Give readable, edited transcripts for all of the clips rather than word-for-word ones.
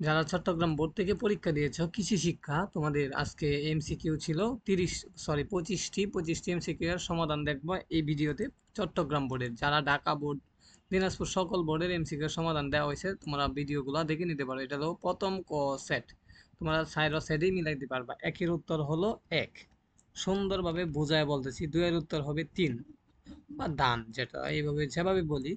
যারা চট্টগ্রাম বোর্ড থেকে পরীক্ষা দিয়েছো কৃষি শিক্ষা, তোমাদের আজকে এমসিকিউ ছিল 25টি এমসিকিউ এর সমাধান দেখবো এই ভিডিওতে। চট্টগ্রাম বোর্ডের, যারা ঢাকা বোর্ড, দিনাজপুর সকল বোর্ডের এমসিকিউ এর সমাধান দেওয়া হয়েছে, তোমরা ভিডিওগুলো দেখে নিতে পারো। এটা হলো প্রথম সেট, তোমরা সাইড সেটেই মিলাইতে পারবা। একের উত্তর হলো 1, সুন্দরভাবে বোঝায় বলতেছি। 2 এর উত্তর হবে 3 বা দান, যেটা এইভাবে যেভাবে বলি।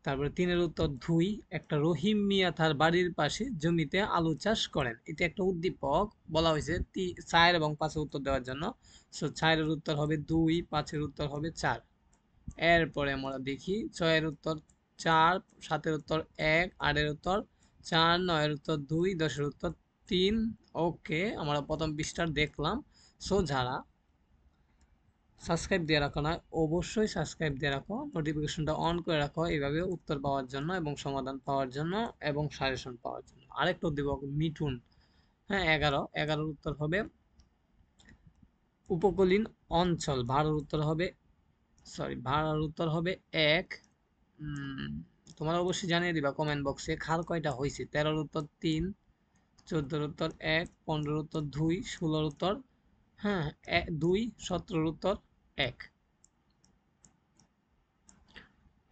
তারপরে 3-এর উত্তর 2, একটা রহিম মিয়া তার বাড়ির পাশে জমিতে আলু চাষ করেন। এটা একটা উদ্দীপক বলা হয়েছে 4 এবং 5-এর উত্তর দেওয়ার জন্য। সো 4-এর উত্তর হবে 2, 5-এর উত্তর হবে 4। এরপরে আমরা দেখি 6-এর উত্তর 4, 7-এর উত্তর 1, 8-এর উত্তর 4, 9-এর উত্তর 2, 10-এর উত্তর 3। ওকে, আমরা প্রথম পৃষ্ঠা দেখলাম। সো যারা সাবস্ক্রাইব দিয়ে রাখো না, অবশ্যই সাবস্ক্রাইব দিয়ে রাখো, নোটিফিকেশনটা অন করে রাখো, এইভাবে উত্তর পাওয়ার জন্য এবং সমাধান পাওয়ার জন্য এবং সাজেশন পাওয়ার জন্য। আরেকটা উদ্দীপক মিঠুন, হ্যাঁ 11-এর উত্তর হবে উপকূলীন অঞ্চল। ভাড়ার উত্তর হবে 1। তোমরা অবশ্যই জানিয়ে দিবা কমেন্ট বক্সে খাল কয়টা হয়েছে। 13-এর উত্তর 3, 14-এর উত্তর 1, 15-এর উত্তর 2, 16-এর উত্তর 2, 17-এর উত্তর 1,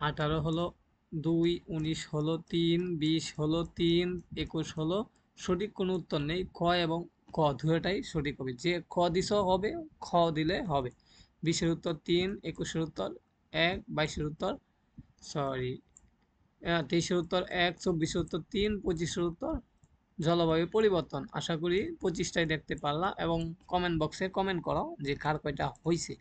18 হলো 2, 19 হলো 3, 20 হলো 3, 21 হলো। সঠিক কোনো উত্তর নেই। ক এবং ক দুটোটাই সঠিক হবে। যে খ দিছ হবে, খ দিলে হবে। 20-এর উত্তর 3, 21-এর উত্তর 1, 22-এর উত্তর সরি 23-এর উত্তর 1, 24-এর উত্তর 3, 25-এর উত্তর জলবায়ু পরিবর্তন। আশা করি 25টাই দেখতে পারলা এবং কমেন্ট বক্সে কমেন্ট করো যে কার কয়টা হয়েছে।